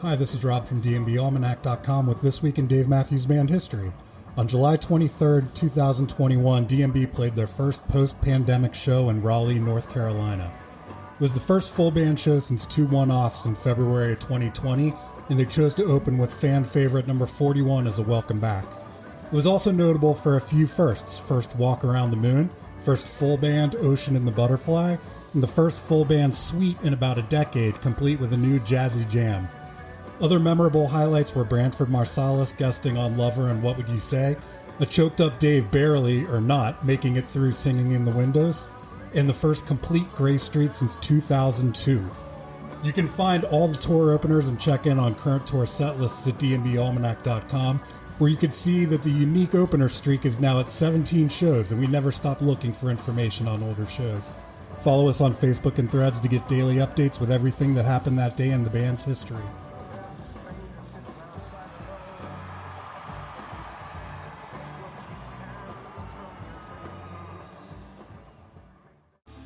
Hi, this is Rob from DMBAlmanac.com with This Week in Dave Matthews Band History. On July 23rd, 2021, DMB played their first post-pandemic show in Raleigh, North Carolina. It was the first full band show since two one-offs in February of 2020, and they chose to open with fan favorite number 41 as a welcome back. It was also notable for a few firsts: first Walk Around the Moon, first full band Ocean and the Butterfly, and the first full band Suite in about a decade, complete with a new jazzy jam. Other memorable highlights were Branford Marsalis guesting on Lover and What Would You Say, a choked up Dave barely, or not, making it through Singing in the Windows, and the first complete Gray Street since 2002. You can find all the tour openers and check in on current tour set lists at dmbalmanac.com, where you can see that the unique opener streak is now at 17 shows, and we never stop looking for information on older shows. Follow us on Facebook and Threads to get daily updates with everything that happened that day in the band's history.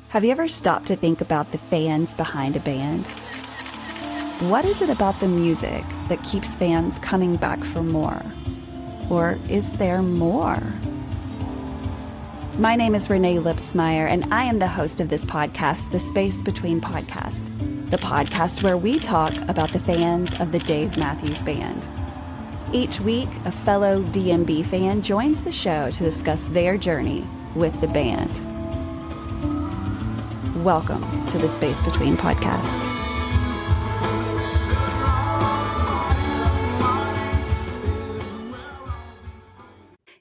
Have you ever stopped to think about the fans behind a band? What is it about the music that keeps fans coming back for more? Or is there more? My name is Renae Lipsmeyer, and I am the host of this podcast, The Space Between Podcast, the podcast where we talk about the fans of the Dave Matthews Band. Each week, a fellow DMB fan joins the show to discuss their journey with the band. Welcome to the Space Between Podcast.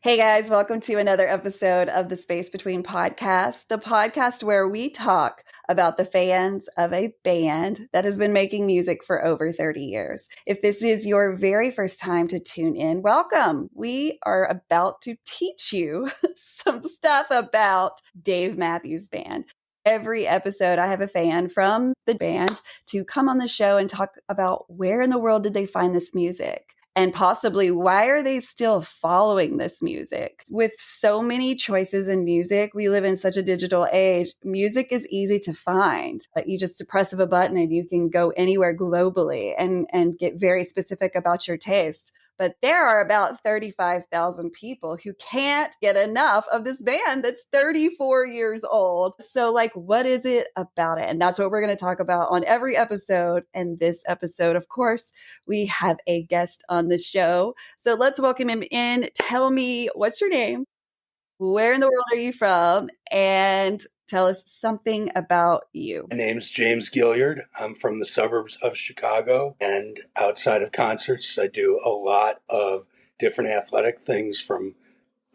Hey guys, welcome to another episode of the Space Between Podcast, the podcast where we talk about the fans of a band that has been making music for over 30 years. If this is your very first time to tune in, welcome. We are about to teach you some stuff about Dave Matthews Band. Every episode, I have a fan from the band to come on the show and talk about where in the world did they find this music, and possibly why are they still following this music. With so many choices in music, we live in such a digital age. Music is easy to find. You just press of a button and you can go anywhere globally and get very specific about your taste. But there are about 35,000 people who can't get enough of this band that's 34 years old. So, what is it about it? And that's what we're going to talk about on every episode. And this episode, of course, we have a guest on the show. So let's welcome him in. Tell me, what's your name? Where in the world are you from? And tell us something about you. My name's James Gilliard. I'm from the suburbs of Chicago, and outside of concerts, I do a lot of different athletic things, from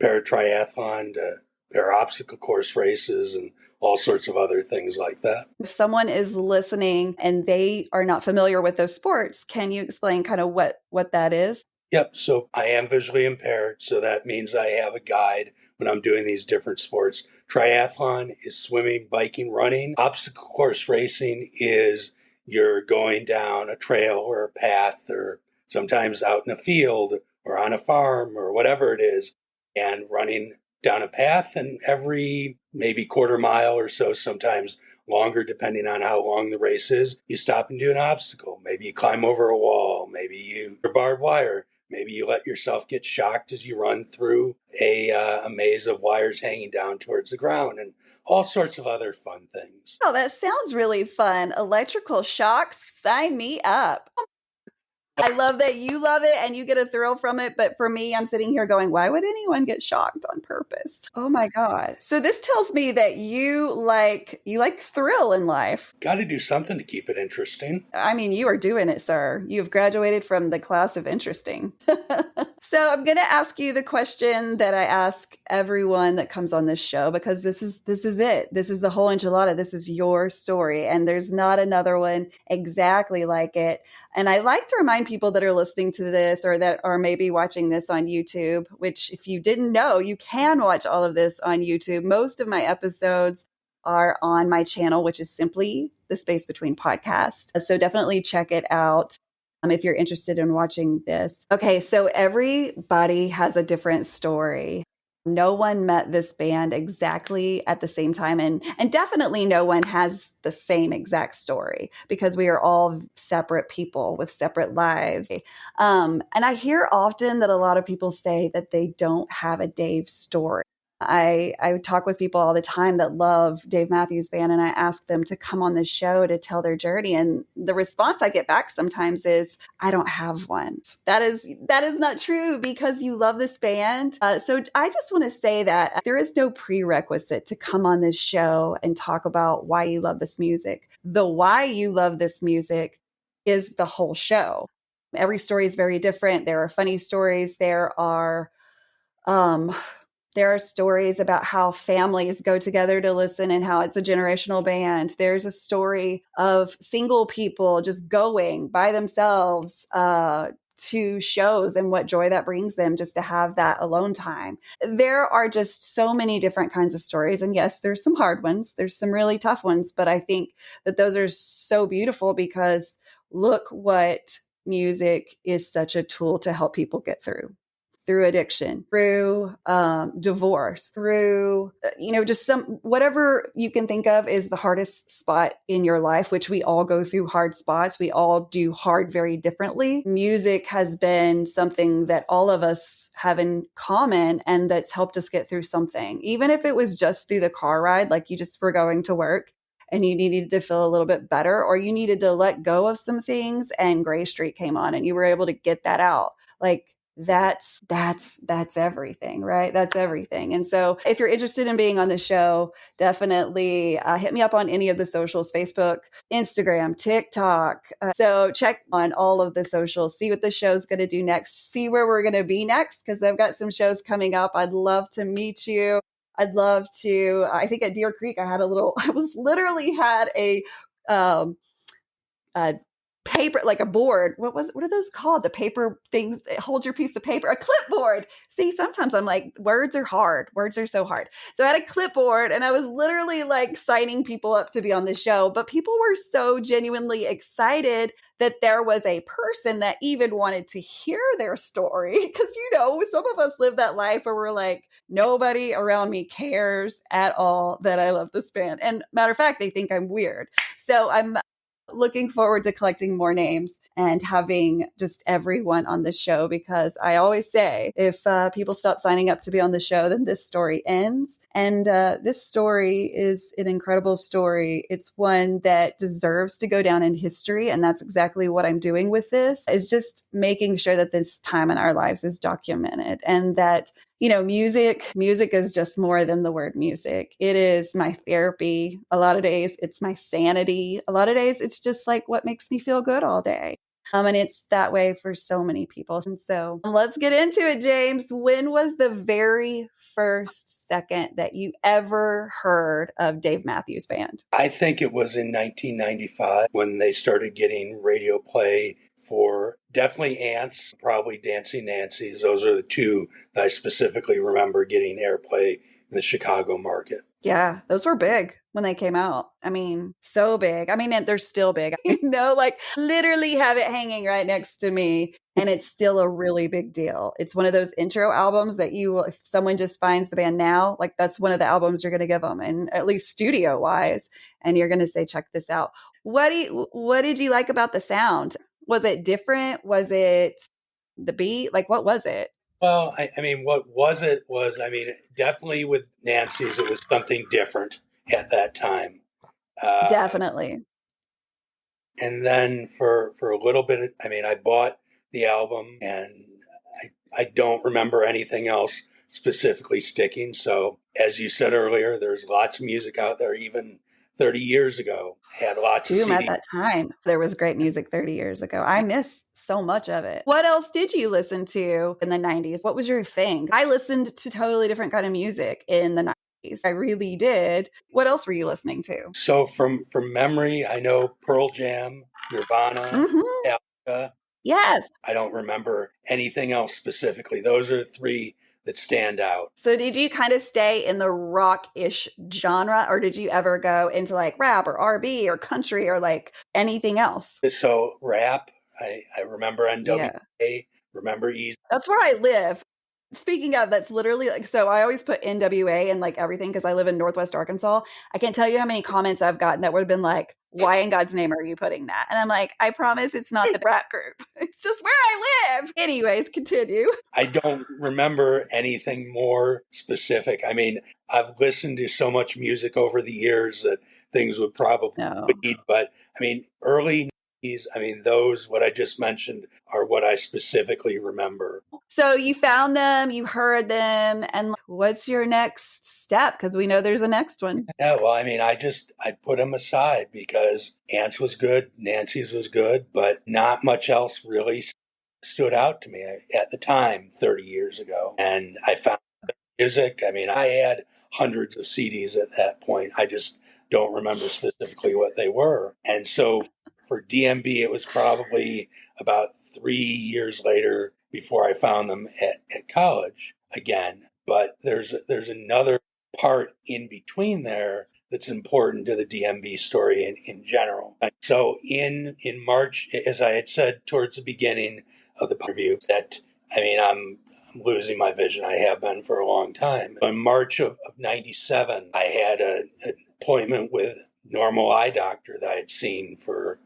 paratriathlon to para-obstacle course races and all sorts of other things like that. If someone is listening and they are not familiar with those sports, can you explain kind of what that is? Yep. So I am visually impaired, so that means I have a guide when I'm doing these different sports. Triathlon is swimming, biking, running. Obstacle course racing is you're going down a trail or a path, or sometimes out in a field or on a farm or whatever it is, and running down a path, and every maybe quarter mile or so, sometimes longer depending on how long the race is, you stop and do an obstacle. Maybe you climb over a wall, maybe you barbed wire. Maybe you let yourself get shocked as you run through a maze of wires hanging down towards the ground, and all sorts of other fun things. Oh, that sounds really fun. Electrical shocks, sign me up. I love that you love it and you get a thrill from it. But for me, I'm sitting here going, why would anyone get shocked on purpose? Oh my God. So this tells me that you like thrill in life. Got to do something to keep it interesting. I mean, you are doing it, sir. You've graduated from the class of interesting. So I'm going to ask you the question that I ask everyone that comes on this show, because this is it. This is the whole enchilada. This is your story. And there's not another one exactly like it. And I like to remind people that are listening to this or that are maybe watching this on YouTube, which if you didn't know, you can watch all of this on YouTube. Most of my episodes are on my channel, which is simply The Space Between Podcast. So definitely check it out if you're interested in watching this. Okay, so everybody has a different story. No one met this band exactly at the same time. And definitely no one has the same exact story because we are all separate people with separate lives. And I hear often that a lot of people say that they don't have a Dave story. I talk with people all the time that love Dave Matthews Band, and I ask them to come on the show to tell their journey. And the response I get back sometimes is, I don't have one. That is not true because you love this band. So I just want to say that there is no prerequisite to come on this show and talk about why you love this music. The why you love this music is the whole show. Every story is very different. There are funny stories. There are stories about how families go together to listen and how it's a generational band. There's a story of single people just going by themselves to shows and what joy that brings them just to have that alone time. There are just so many different kinds of stories. And yes, there's some hard ones. There's some really tough ones. But I think that those are so beautiful because look what music is such a tool to help people get through addiction, through divorce, through, just whatever you can think of is the hardest spot in your life, which we all go through hard spots. We all do hard very differently. Music has been something that all of us have in common and that's helped us get through something, even if it was just through the car ride, like you just were going to work and you needed to feel a little bit better, or you needed to let go of some things and Gray Street came on and you were able to get that out. Like, that's everything, right? That's everything. And so if you're interested in being on the show, definitely hit me up on any of the socials, Facebook, Instagram, TikTok. So check on all of the socials, see what the show's going to do next, see where we're going to be next, because I've got some shows coming up. I'd love to meet you. I'd love to, I think at Deer Creek, I was literally had a paper, like a board. What are those called? The paper things that hold your piece of paper, a clipboard. See, sometimes I'm like, words are hard. Words are so hard. So I had a clipboard and I was literally like signing people up to be on the show, but people were so genuinely excited that there was a person that even wanted to hear their story. Because, some of us live that life where we're like, nobody around me cares at all that I love this band. And matter of fact, they think I'm weird. So I'm looking forward to collecting more names and having just everyone on the show, because I always say if people stop signing up to be on the show, then this story ends. And this story is an incredible story. It's one that deserves to go down in history. And that's exactly what I'm doing with this, is just making sure that this time in our lives is documented and that music is just more than the word music. It is my therapy. A lot of days it's my sanity. A lot of days it's just like what makes me feel good all day. And it's that way for so many people. And so let's get into it, James. When was the very first second that you ever heard of Dave Matthews Band? I think it was in 1995 when they started getting radio play for definitely Ants, probably Dancing Nancy's. Those are the two that I specifically remember getting airplay in the Chicago market. Yeah, those were big when they came out. I mean, so big. I mean, they're still big. Like literally have it hanging right next to me. And it's still a really big deal. It's one of those intro albums that if someone just finds the band now, like that's one of the albums you're going to give them, and at least studio wise. And you're going to say, check this out. What did you like about the sound? Was it different? Was it the beat? Like, what was it? Well, I mean, what was it was, definitely with Nancy's, it was something different at that time. Definitely. And then for a little bit, I bought the album and I don't remember anything else specifically sticking. So as you said earlier, there's lots of music out there, even 30 years ago, had lots of CDs. At that time, there was great music 30 years ago. I miss so much of it. What else did you listen to in the 90s? What was your thing? I listened to totally different kind of music in the 90s. I really did. What else were you listening to? So from memory, I know Pearl Jam, Nirvana, Metallica. Yes. I don't remember anything else specifically. Those are the three that stand out. So did you kind of stay in the rock-ish genre, or did you ever go into like rap or R&B or country or like anything else? So rap, I remember NWA, remember Easy. That's where I live. Speaking of, that's literally like, so I always put NWA and like everything because I live in Northwest Arkansas. I can't tell you how many comments I've gotten that would have been like, why in God's name are you putting that? And I'm like, I promise it's not the rap group. It's just where I live. Anyways, continue. I don't remember anything more specific. I mean, I've listened to so much music over the years that things would probably No. lead, but I mean, early 90s, I mean, those, what I just mentioned, are what I specifically remember. So you found them, you heard them, and what's your next step? Because we know there's a next one. Yeah, well, I mean, I put them aside because Ant's was good, Nancy's was good, but not much else really stood out to me at the time, 30 years ago. And I found music. I mean, I had hundreds of CDs at that point. I just don't remember specifically what they were. And so for DMB, it was probably about 3 years later before I found them at college again. But there's another part in between there that's important to the DMB story in general. So in March, as I had said towards the beginning of the interview, that I mean, I'm losing my vision. I have been for a long time. In March of 97, I had an appointment with normal eye doctor that I had seen for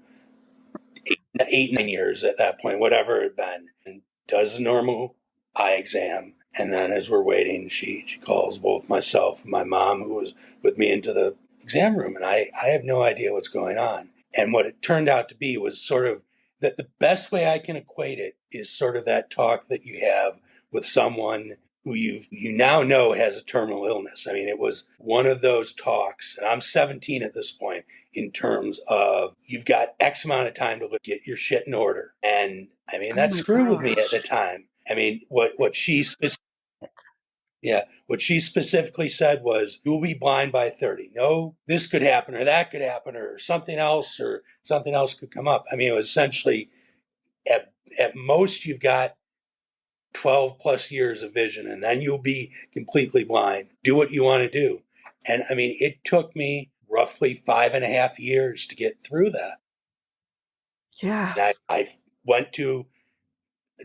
8, 9 years at that point, whatever it had been, and does the normal eye exam. And then as we're waiting, she calls both myself and my mom, who was with me, into the exam room. And I have no idea what's going on. And what it turned out to be was sort of that the best way I can equate it is sort of that talk that you have with someone who you now know has a terminal illness. I mean, it was one of those talks, and I'm 17 at this point, in terms of you've got X amount of time to get your shit in order. And I mean, that screwed with me at the time. I mean, what she specifically said was, you'll be blind by 30. No, this could happen or that could happen or something else could come up. I mean, it was essentially at most you've got 12 plus years of vision and then you'll be completely blind. Do what you want to do. And I mean, it took me roughly 5.5 years to get through that. Yeah. And I went to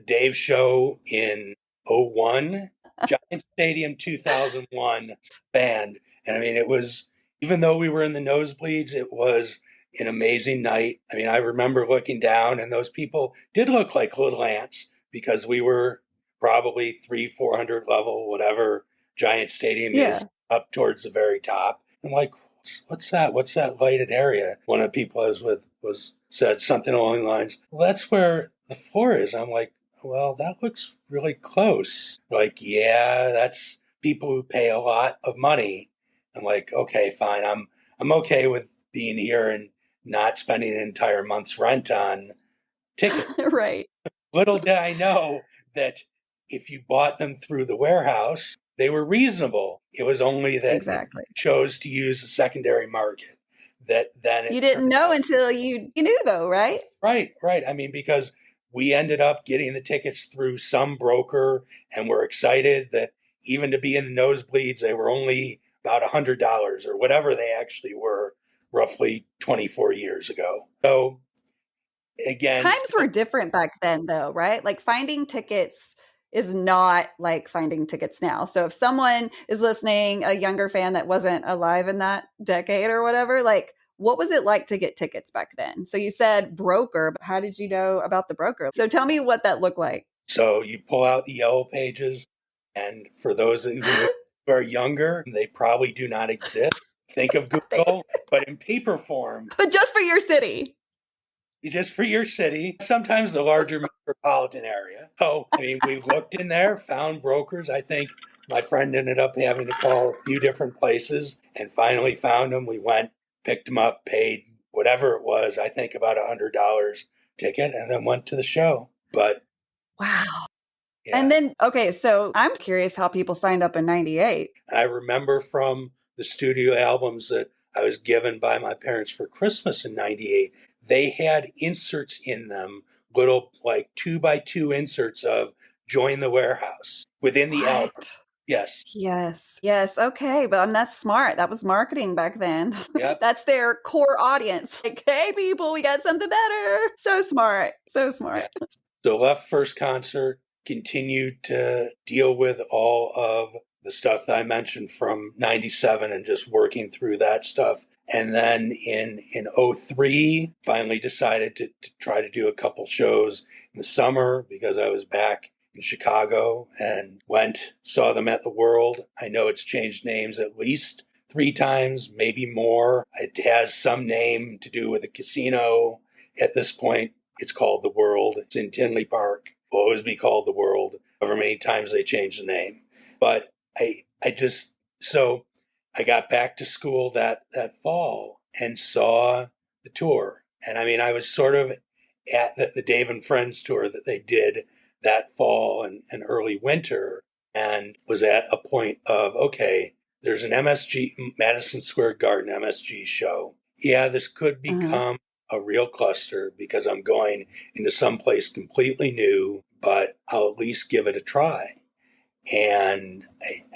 Dave's show in 01, Giant Stadium 2001 band. And I mean, it was, even though we were in the nosebleeds, it was an amazing night. I mean, I remember looking down and those people did look like little ants because we were probably 300-400 level, whatever Giant Stadium is, up towards the very top. I'm like, what's that? What's that lighted area? One of the people I was with said something along the lines, well, that's where the floor is. I'm like, well, that looks really close. Like, yeah, that's people who pay a lot of money. I'm like, okay, fine. I'm okay with being here and not spending an entire month's rent on tickets. Right. Little did I know that if you bought them through the warehouse, they were reasonable. It was only that exactly. you chose to use the secondary market. That then you didn't know until you knew, though, right? Right. I mean, because we ended up getting the tickets through some broker and we're excited that even to be in the nosebleeds, they were only about $100 or whatever they actually were roughly 24 years ago. So again, times were different back then, though, right? Like finding tickets is not like finding tickets now. So if someone is listening, a younger fan that wasn't alive in that decade or whatever, like, what was it like to get tickets back then? So you said broker, but how did you know about the broker? So tell me what that looked like. So you pull out the yellow pages, and for those who are younger, they probably do not exist. Think of Google, but in paper form. But just for your city. Just for your city, sometimes the larger metropolitan area. So, I mean, we looked in there, found brokers. I think my friend ended up having to call a few different places and finally found them. We went, picked them up, paid whatever it was, I think about $100 ticket, and then went to the show. But wow. Yeah. And then, okay, so I'm curious how people signed up in 98. I remember from the studio albums that I was given by my parents for Christmas in 98, they had inserts in them, little like 2x2 inserts of Join the Warehouse within the album. Yes. Okay. But that's smart. That was marketing back then. Yep. That's their core audience. Like, hey, people, we got something better. So smart. Yeah. So left first concert, continued to deal with all of the stuff that I mentioned from 97 and just working through that stuff. And then in 03, finally decided to try to do a couple shows in the summer because I was back in Chicago and saw them at the World. I know it's changed names at least 3 times, maybe more. It has some name to do with a casino. At this point, it's called the World. It's in Tinley Park. Will always be called the World, however many times they change the name. But I got back to school that fall and saw the tour. And I mean, I was sort of at the Dave and Friends tour that they did that fall and early winter, and was at a point of, okay, there's an MSG, Madison Square Garden MSG show. Yeah, this could become a real cluster because I'm going into someplace completely new, but I'll at least give it a try. And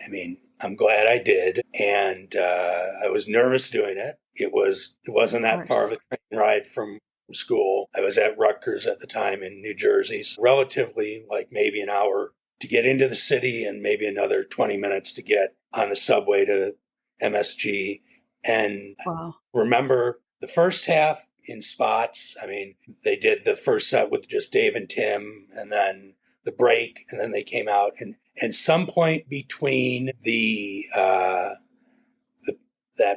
I mean, I'm glad I did. And I was nervous doing it. It wasn't that far of a train ride from school. I was at Rutgers at the time in New Jersey, so relatively like maybe an hour to get into the city and maybe another 20 minutes to get on the subway to MSG. And remember the first half in spots. I mean, they did the first set with just Dave and Tim, and then the break, and then they came out, and some point between that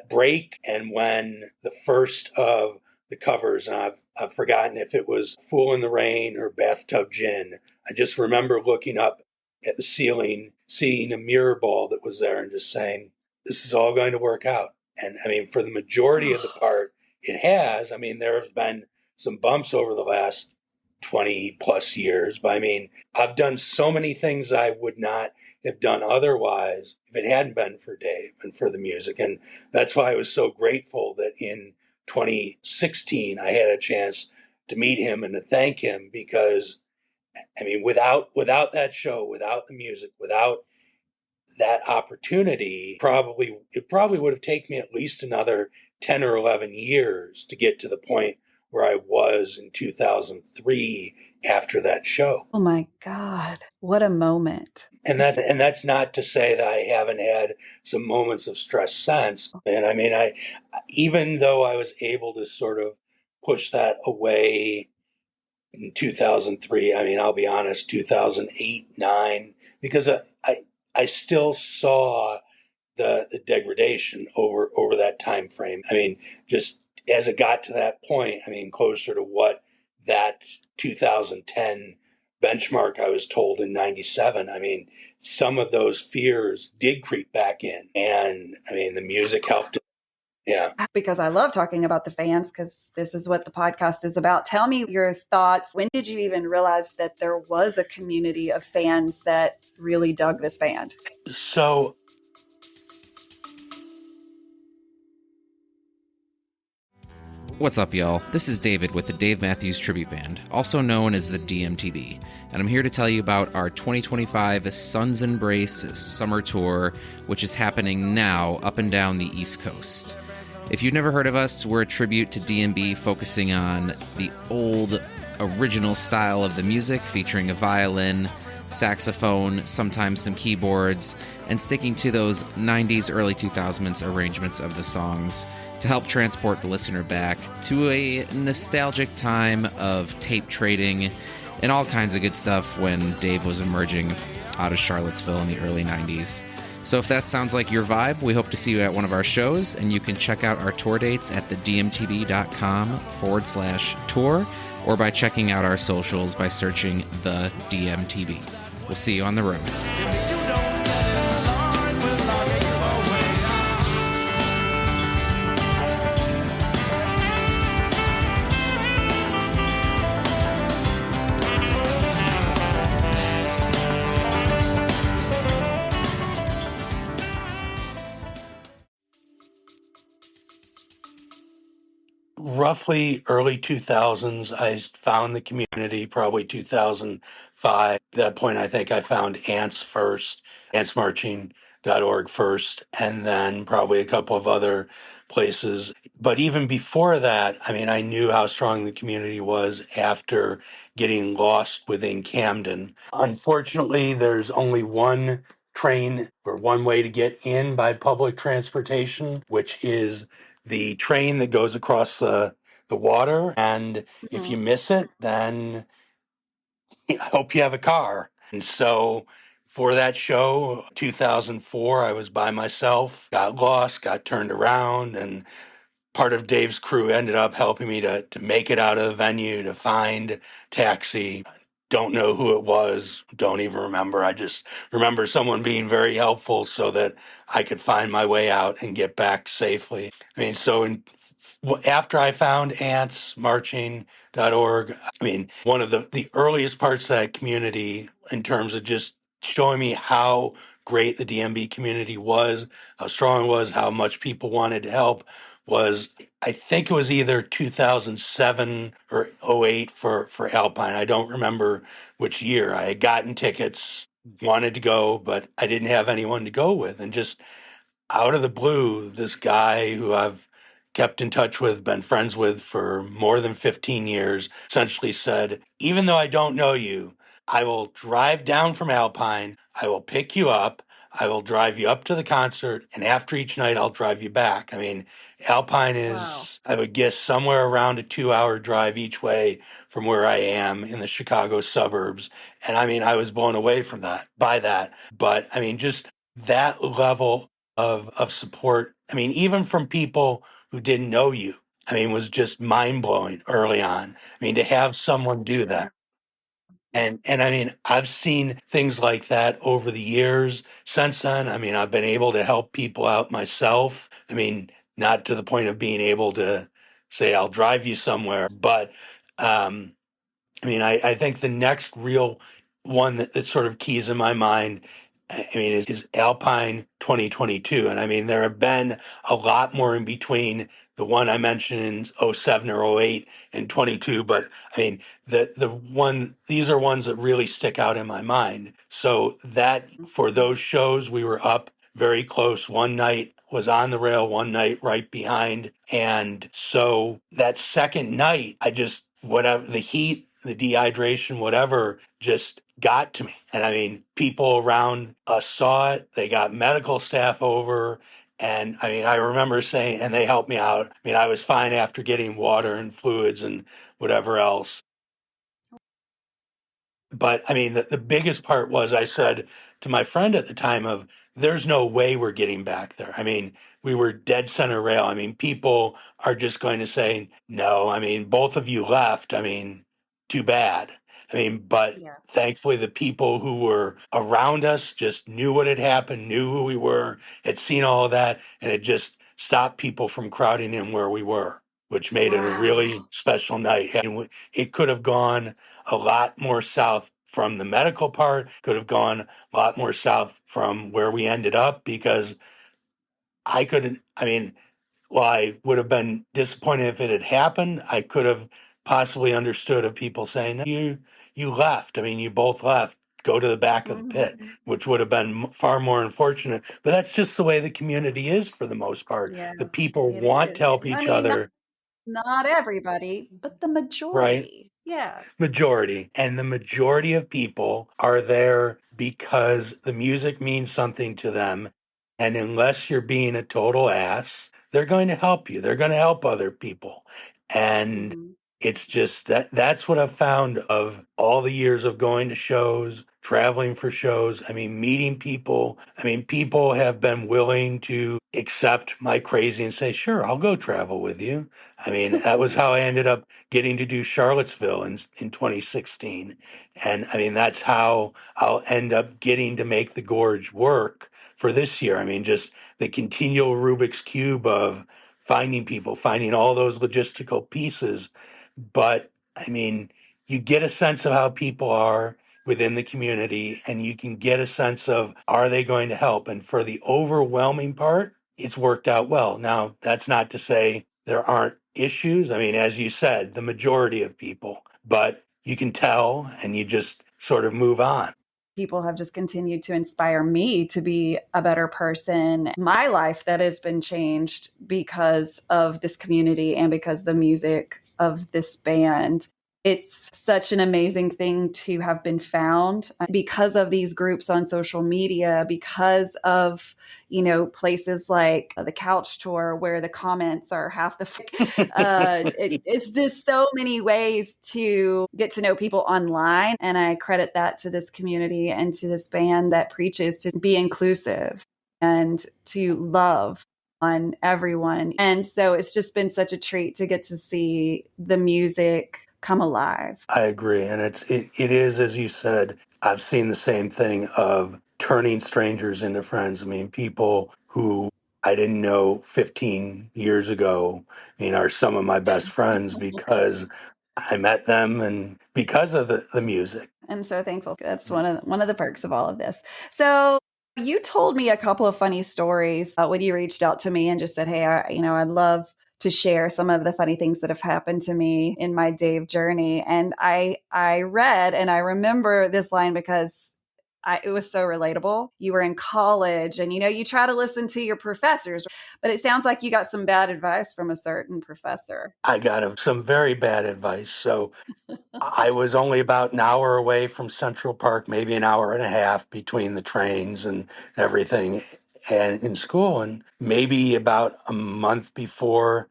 break and when the first of the covers, and I've forgotten if it was Fool in the Rain or Bathtub Gin. I just remember looking up at the ceiling, seeing a mirror ball that was there and just saying, this is all going to work out. And I mean, for the majority of the part, it has. I mean, there have been some bumps over the last 20 plus years, but I mean, I've done so many things I would not have done otherwise if it hadn't been for Dave and for the music. And that's why I was so grateful that in 2016, I had a chance to meet him and to thank him, because I mean, without that show, without the music, without that opportunity, it probably would have taken me at least another 10 or 11 years to get to the point where I was in 2003 after that show. Oh my God, what a moment. And that's not to say that I haven't had some moments of stress since. And I mean, even though I was able to sort of push that away in 2003, I mean, I'll be honest, 2008, 9, because I still saw the degradation over that time frame. I mean, just as it got to that point, I mean, closer to what that 2010 benchmark I was told in 97, I mean, some of those fears did creep back in. And I mean, the music helped. Yeah. Because I love talking about the fans, because this is what the podcast is about. Tell me your thoughts. When did you even realize that there was a community of fans that really dug this band? So what's up, y'all? This is David with the Dave Matthews Tribute Band, also known as the DMTB, and I'm here to tell you about our 2025 Suns Embrace Summer Tour, which is happening now up and down the East Coast. If you've never heard of us, we're a tribute to DMB focusing on the old, original style of the music, featuring a violin, saxophone, sometimes some keyboards, and sticking to those 90s, early 2000s arrangements of the songs to help transport the listener back to a nostalgic time of tape trading and all kinds of good stuff when Dave was emerging out of Charlottesville in the early 90s. So if that sounds like your vibe, we hope to see you at one of our shows, and you can check out our tour dates at thedmtb.com/tour, or by checking out our socials by searching the DMTB. We'll see you on the road. roughly early 2000s, I found the community, probably 2005. At that point, I think I found Ants first, Ants Marching, alpine.org first, and then probably a couple of other places. But even before that, I mean, I knew how strong the community was after getting lost within Camden. Unfortunately, there's only one train or one way to get in by public transportation, which is the train that goes across the water. And if you miss it, then I hope you have a car. And so for that show, 2004, I was by myself, got lost, got turned around, and part of Dave's crew ended up helping me to make it out of the venue, to find taxi. Don't know who it was, don't even remember. I just remember someone being very helpful so that I could find my way out and get back safely. I mean, after I found antsmarching.org, I mean, one of the earliest parts of that community in terms of just showing me how great the DMB community was, how strong it was, how much people wanted to help was, I think it was either 2007 or '08 for Alpine. I don't remember which year. I had gotten tickets, wanted to go, but I didn't have anyone to go with. And just out of the blue, this guy who I've kept in touch with, been friends with for more than 15 years, essentially said, even though I don't know you, I will drive down from Alpine, I will pick you up, I will drive you up to the concert, and after each night, I'll drive you back. I mean, Alpine is, wow, I would guess, somewhere around a 2 hour drive each way from where I am in the Chicago suburbs. And I mean, I was blown away by that. But I mean, just that level of support. I mean, even from people who didn't know you, I mean, was just mind blowing early on. I mean, to have someone do that. And I mean, I've seen things like that over the years since then. I mean, I've been able to help people out myself. I mean, not to the point of being able to say, I'll drive you somewhere, but I mean, I think the next real one that sort of keys in my mind, I mean, is Alpine 2022. And I mean, there have been a lot more in between the one I mentioned in '07 or '08 and 22. But I mean, these are ones that really stick out in my mind. So that for those shows, we were up very close. One night was on the rail, one night right behind. And so that second night, whatever the heat, the dehydration, whatever, just got to me. And I mean, people around us saw it. They got medical staff over. And I mean, I remember saying, and they helped me out. I mean, I was fine after getting water and fluids and whatever else. But I mean, the biggest part was I said to my friend at the time of, there's no way we're getting back there. I mean, we were dead center rail. I mean, people are just going to say, no, I mean, both of you left. I mean, too bad. I mean, but yeah, thankfully the people who were around us just knew what had happened, knew who we were, had seen all of that, and it just stopped people from crowding in where we were, which made it a really special night. And it could have gone a lot more south from the medical part, could have gone a lot more south from where we ended up, because I couldn't, I mean, while I would have been disappointed if it had happened, I could have possibly understood of people saying, you left. I mean, you both left. Go to the back of the pit, which would have been far more unfortunate. But that's just the way the community is for the most part. Yeah, the people want to help each other. Not everybody, but the majority. Right? Yeah. Majority. And the majority of people are there because the music means something to them. And unless you're being a total ass, they're going to help you. They're going to help other people. And it's just that's what I've found of all the years of going to shows, traveling for shows. I mean, meeting people. I mean, people have been willing to accept my crazy and say, sure, I'll go travel with you. I mean, that was how I ended up getting to do Charlottesville in 2016. And I mean, that's how I'll end up getting to make the Gorge work for this year. I mean, just the continual Rubik's Cube of finding people, finding all those logistical pieces. But I mean, you get a sense of how people are within the community, and you can get a sense of, are they going to help? And for the overwhelming part, it's worked out well. Now, that's not to say there aren't issues. I mean, as you said, the majority of people, but you can tell and you just sort of move on. People have just continued to inspire me to be a better person. My life that has been changed because of this community and because the music of this band. It's such an amazing thing to have been found because of these groups on social media, because of, places like the Couch Tour where the comments are half the. It's just so many ways to get to know people online. And I credit that to this community and to this band that preaches to be inclusive and to love on everyone. And so it's just been such a treat to get to see the music come alive. I agree. And it is, as you said, I've seen the same thing of turning strangers into friends. I mean, people who I didn't know 15 years ago, are some of my best friends because I met them and because of the music. I'm so thankful. That's one of the perks of all of this. So you told me a couple of funny stories when you reached out to me and just said, "Hey, I'd love to share some of the funny things that have happened to me in my Dave journey." And I read and I remember this line because it was so relatable. You were in college and, you try to listen to your professors, but it sounds like you got some bad advice from a certain professor. I got some very bad advice. So I was only about an hour away from Central Park, maybe an hour and a half between the trains and everything, and in school. And maybe about a month before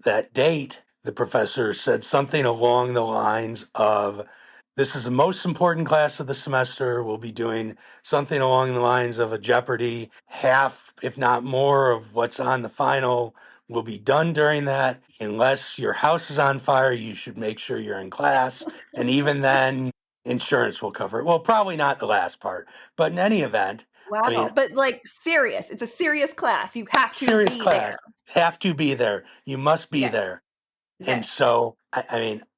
that date, the professor said something along the lines of, "This is the most important class of the semester. We'll be doing something along the lines of a Jeopardy. Half, if not more, of what's on the final will be done during that. Unless your house is on fire, you should make sure you're in class. And even then, insurance will cover it." Well, probably not the last part, but in any event, I mean, Wow. But like serious. It's a serious class. You have to serious be there. class, have to be there. You must be Yes. there. And Yes. so,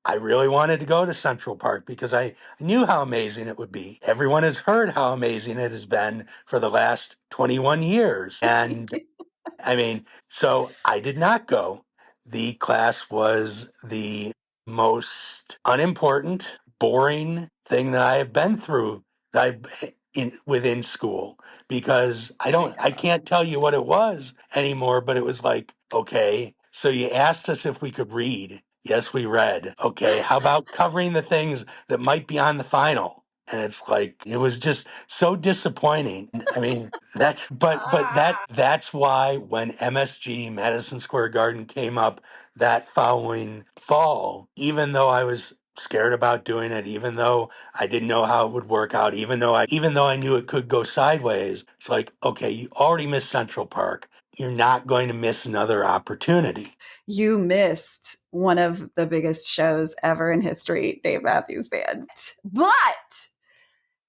I really wanted to go to Central Park because I knew how amazing it would be. Everyone has heard how amazing it has been for the last 21 years. And so I did not go. The class was the most unimportant, boring thing that I have been through within school because I can't tell you what it was anymore, but it was like, okay, so you asked us if we could read. Yes, we read. Okay, how about covering the things that might be on the final? And it's like it was just so disappointing. That's why when MSG Madison Square Garden came up that following fall, even though I was scared about doing it, even though I didn't know how it would work out, even though I knew it could go sideways, it's like, okay, you already missed Central Park. You're not going to miss another opportunity. You missed one of the biggest shows ever in history, Dave Matthews Band. But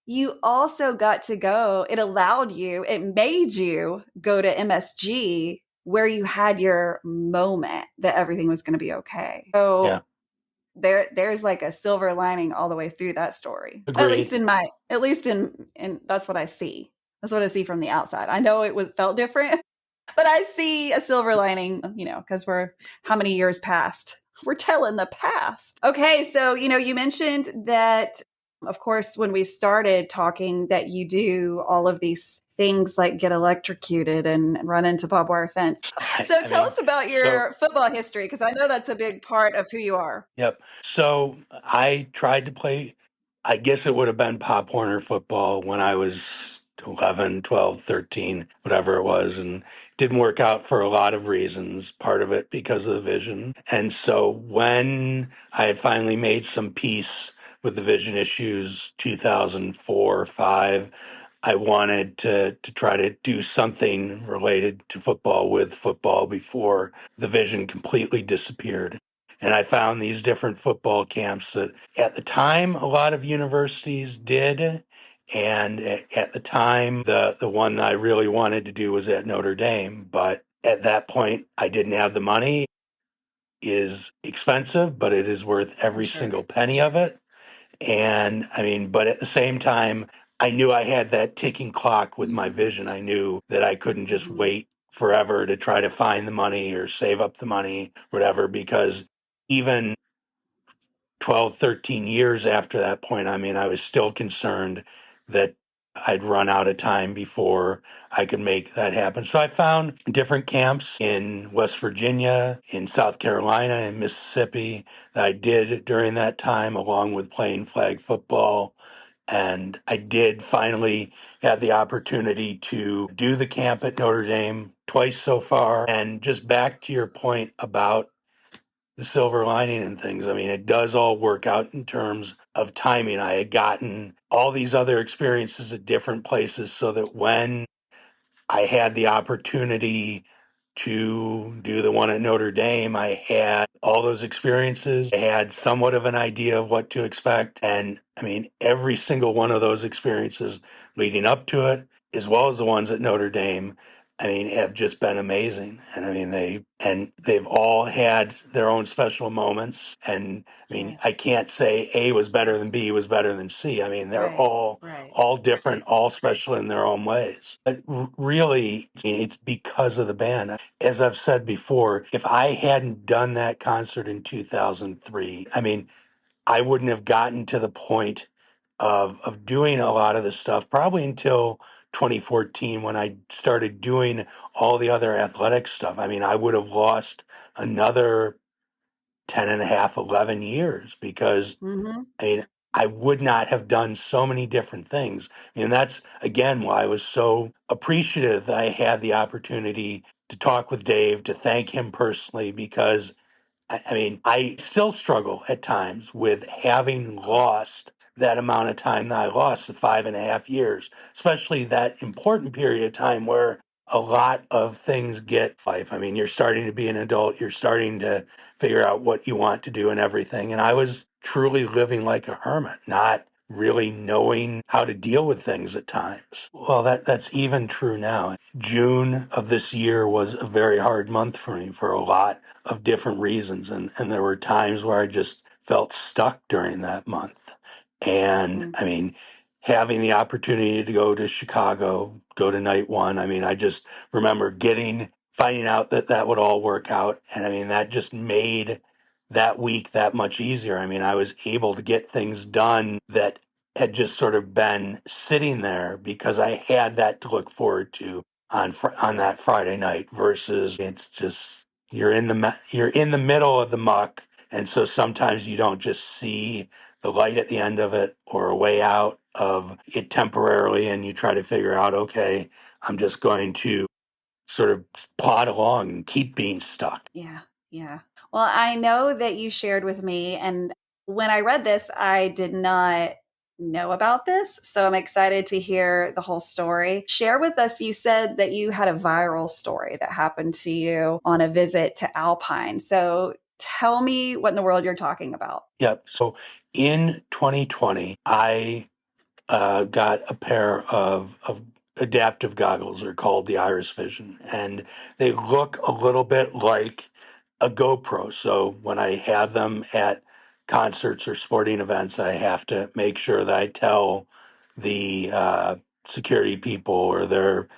you also got to go, it made you go to MSG where you had your moment that everything was going to be okay. So Yeah, there's like a silver lining all the way through that story. agreed. At least in that's what I see. That's what I see from the outside. I know felt different, but I see a silver lining, because how many years passed? We're telling the past. Okay, so, you mentioned that, of course, when we started talking, that you do all of these things like get electrocuted and run into barbed wire fence. So tell us about your football history, because I know that's a big part of who you are. Yep. So I tried to play, I guess it would have been Pop Warner football when I was 11, 12, 13, whatever it was. And it didn't work out for a lot of reasons, part of it because of the vision. And so when I had finally made some peace with the vision issues, 2004 or 5, I wanted to try to do something related to football with football before the vision completely disappeared. And I found these different football camps that at the time a lot of universities did. And at the time, the one that I really wanted to do was at Notre Dame. But at that point, I didn't have the money. It is expensive, but it is worth every single penny of it. And but at the same time, I knew I had that ticking clock with my vision. I knew that I couldn't just wait forever to try to find the money or save up the money, whatever, because even 12, 13 years after that point, I was still concerned that I'd run out of time before I could make that happen. So I found different camps in West Virginia, in South Carolina, in Mississippi that I did during that time, along with playing flag football. And I did finally have the opportunity to do the camp at Notre Dame twice so far. And just back to your point about the silver lining and things. I mean, it does all work out in terms of timing. I had gotten all these other experiences at different places so that when I had the opportunity to do the one at Notre Dame, I had all those experiences. I had somewhat of an idea of what to expect. And I mean, every single one of those experiences leading up to it, as well as the ones at Notre Dame, I mean, have just been amazing. And I mean, they've all had their own special moments. And I mean, I can't say A was better than B was better than C. I mean, they're all different, all special in their own ways. But really, it's because of the band. As I've said before, if I hadn't done that concert in 2003, I mean, I wouldn't have gotten to the point of doing a lot of this stuff probably until 2014 when I started doing all the other athletic stuff. I mean, I would have lost another 10 and a half, 11 years because Mm-hmm. I mean, I would not have done so many different things. And that's, again, why I was so appreciative that I had the opportunity to talk with Dave, to thank him personally, because I mean, I still struggle at times with having lost that amount of time that I lost, the 5.5 years, especially that important period of time where a lot of things get life. I mean, you're starting to be an adult, you're starting to figure out what you want to do and everything. And I was truly living like a hermit, not really knowing how to deal with things at times. Well, that's even true now. June of this year was a very hard month for me for a lot of different reasons. And there were times where I just felt stuck during that month. And I mean, having the opportunity to go to Chicago, go to night one, I mean, I just remember finding out that that would all work out. And I mean, that just made that week that much easier. I mean, I was able to get things done that had just sort of been sitting there because I had that to look forward to on that Friday night versus it's just you're in the middle of the muck, and so sometimes you don't just see the light at the end of it or a way out of it temporarily, and you try to figure out, okay, I'm just going to sort of plod along and keep being stuck. Yeah. Yeah. Well, I know that you shared with me, and when I read this, I did not know about this. So I'm excited to hear the whole story. Share with us, you said that you had a viral story that happened to you on a visit to Alpine. So tell me what in the world you're talking about. Yep. So in 2020, I got a pair of adaptive goggles. They're called the Iris Vision, and they look a little bit like a GoPro. So when I have them at concerts or sporting events, I have to make sure that I tell the security people or the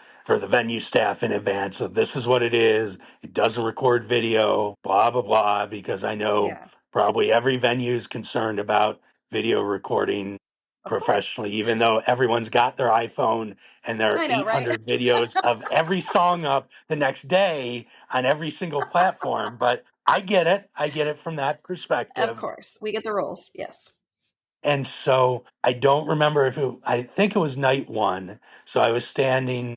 venue staff in advance. So this is what it is. It doesn't record video, blah blah blah, because I know Yeah, probably every venue is concerned about video recording of course. professionally, even though everyone's got their iPhone and there are I know, right? 800 videos of every song up the next day on every single platform. But I get it. I get it from that Of perspective. course. We get the rules. Yes. And so I don't remember I think it was night one. So I was standing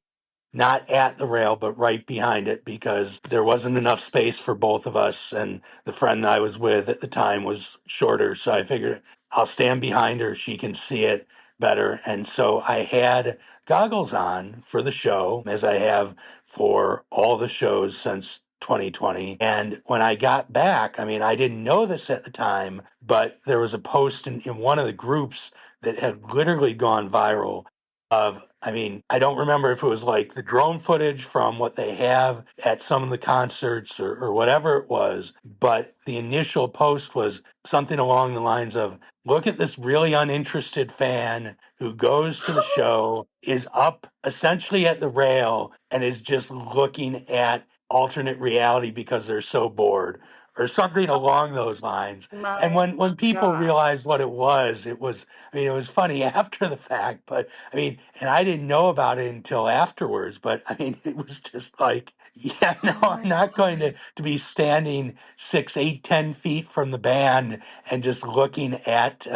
not at the rail, but right behind it because there wasn't enough space for both of us. And the friend that I was with at the time was shorter. So I figured I'll stand behind her. She can see it better. And so I had goggles on for the show, as I have for all the shows since 2020. And when I got back, I mean, I didn't know this at the time, but there was a post in one of the groups that had literally gone viral I mean, I don't remember if it was like the drone footage from what they have at some of the concerts or whatever it was, but the initial post was something along the lines of, look at this really uninterested fan who goes to the show, is up essentially at the rail, and is just looking at alternate reality because they're so bored or something along those lines. And My when people God. realized what it was, I mean, it was funny after the fact, but I mean, and I didn't know about it until afterwards, but I mean, it was just like, yeah, no, Oh I'm my not going God. to be standing 6, 8, 10 feet from the band and just looking at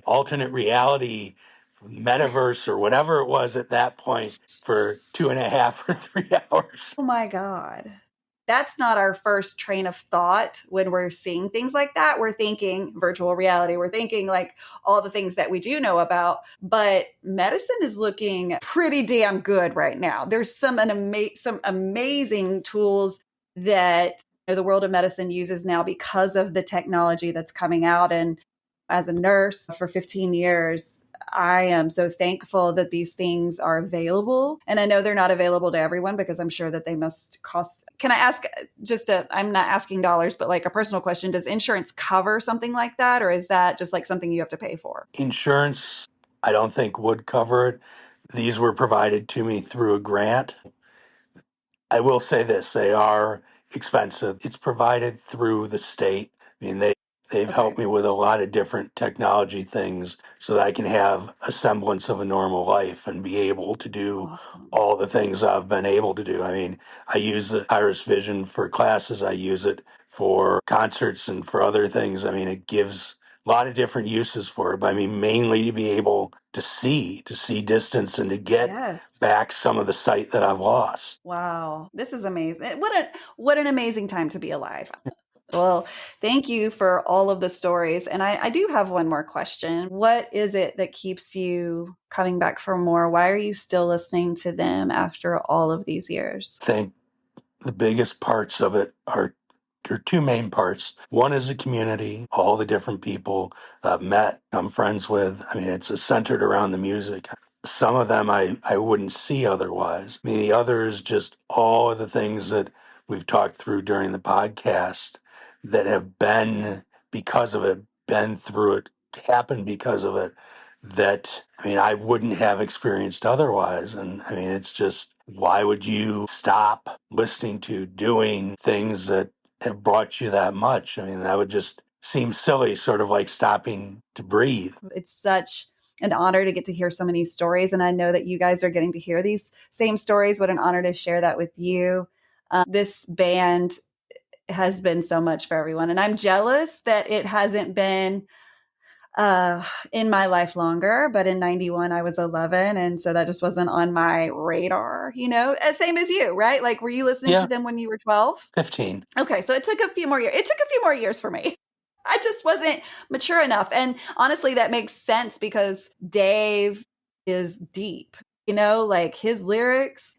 alternate reality, metaverse, or whatever it was at that point for 2.5 or 3 hours. Oh my God. That's not our first train of thought when we're seeing things like that. We're thinking virtual reality. We're thinking like all the things that we do know about. But medicine is looking pretty damn good right now. There's some amazing tools that the world of medicine uses now because of the technology that's coming out. And as a nurse for 15 years, I am so thankful that these things are available. And I know they're not available to everyone because I'm sure that they must cost. Can I ask I'm not asking dollars, but like a personal question. Does insurance cover something like that? Or is that just like something you have to pay for? Insurance, I don't think would cover it. These were provided to me through a grant. I will say this, they are expensive. It's provided through the state. I mean, they've Okay. helped me with a lot of different technology things so that I can have a semblance of a normal life and be able to do Awesome. all the things I've been able to do. I mean, I use the Iris Vision for classes. I use it for concerts and for other things. I mean, it gives a lot of different uses for it. But I mean, mainly to be able to see distance and to get Yes. back some of the sight that I've lost. Wow. This is amazing. What an amazing time to be alive. Well, thank you for all of the stories. And I do have one more question. What is it that keeps you coming back for more? Why are you still listening to them after all of these years? I think the biggest parts of it are there are two main parts. One is the community, all the different people I've met, I'm friends with. I mean, it's centered around the music. Some of them I wouldn't see otherwise. I mean, the other is just all of the things that we've talked through during the podcast that have been because of it, been through it, happened because of it, that, I mean, I wouldn't have experienced otherwise. And I mean, it's just, why would you stop listening to, doing things that have brought you that much? I mean, that would just seem silly, sort of like stopping to breathe. It's such an honor to get to hear so many stories. And I know that you guys are getting to hear these same stories. What an honor to share that with you. This band has been so much for everyone. And I'm jealous that it hasn't been in my life longer, but in 91 I was 11, and so that just wasn't on my radar, same as you, right? Like, were you listening to Yeah, them when you were 12? 15. Okay, so it took a few more years. It took a few more years for me. I just wasn't mature enough. And honestly, that makes sense because Dave is deep, like his lyrics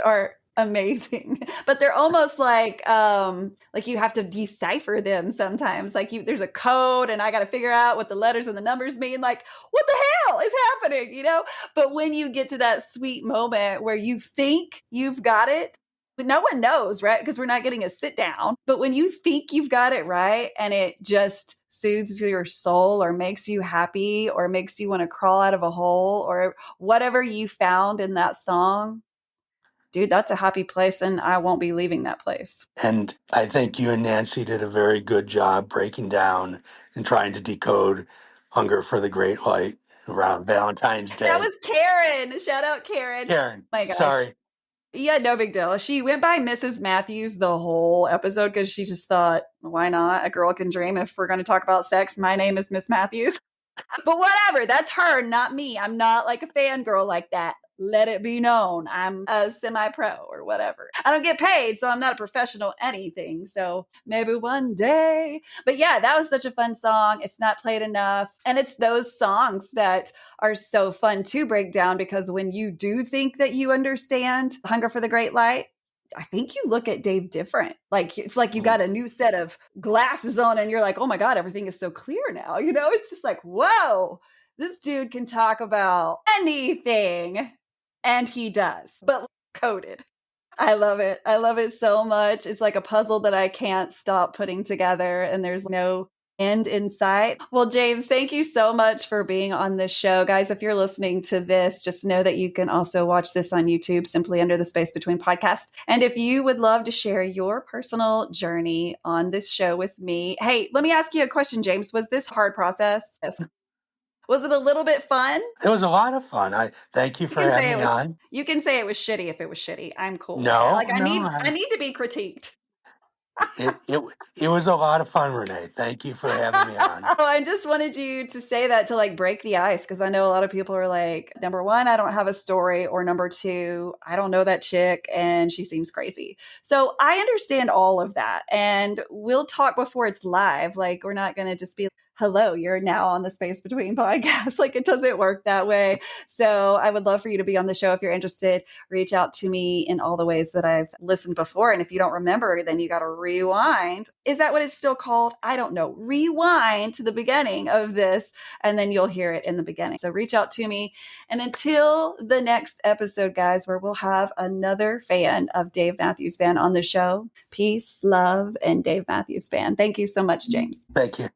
are amazing, but they're almost like you have to decipher them sometimes. Like there's a code and I got to figure out what the letters and the numbers mean. Like, what the hell is happening? But when you get to that sweet moment where you think you've got it, but no one knows, right? Because we're not getting a sit down. But when you think you've got it right and it just soothes your soul or makes you happy or makes you want to crawl out of a hole or whatever you found in that song, dude, that's a happy place. And I won't be leaving that place. And I think you and Nancy did a very good job breaking down and trying to decode Hunger for the Great Light around Valentine's That Day. was Karen. Shout out, Karen. Karen, My gosh. sorry. Yeah, no big deal. She went by Mrs. Matthews the whole episode because she just thought, why not? A girl can dream. If we're going to talk about sex, my name is Miss Matthews. But whatever, that's her, not me. I'm not like a fangirl like that. Let it be known. I'm a semi-pro or whatever. I don't get paid, so I'm not a professional anything. So maybe one day. But yeah, that was such a fun song. It's not played enough. And it's those songs that are so fun to break down because when you do think that you understand Hunger for the Great Light, I think you look at Dave different. Like it's like you got a new set of glasses on and you're like, oh my God, everything is so clear now. It's just like, whoa, this dude can talk about anything. And he does, but coded. I love it. I love it so much. It's like a puzzle that I can't stop putting together. And there's no end in sight. Well, James, thank you so much for being on the show. Guys, if you're listening to this, just know that you can also watch this on YouTube, simply under the Space Between podcast. And if you would love to share your personal journey on this show with me, hey, let me ask you a question, James. Was this a hard process? Was it a little bit fun? It was a lot of fun. I thank you for having me on. You can say it was shitty if it was shitty. I'm cool. No, like I need to be critiqued. It was a lot of fun, Renae. Thank you for having me on. I just wanted you to say that to like break the ice, because I know a lot of people are like, number one, I don't have a story, or number two, I don't know that chick and she seems crazy. So I understand all of that, and we'll talk before it's live. Like, we're not going to just be, hello, you're now on the Space Between podcast. Like, it doesn't work that way. So I would love for you to be on the show. If you're interested, reach out to me in all the ways that I've listened before. And if you don't remember, then you got to rewind. Is that what it's still called? I don't know. Rewind to the beginning of this, and then you'll hear it in the beginning. So reach out to me. And until the next episode, guys, where we'll have another fan of Dave Matthews Band on the show, peace, love, and Dave Matthews Band. Thank you so much, James. Thank you.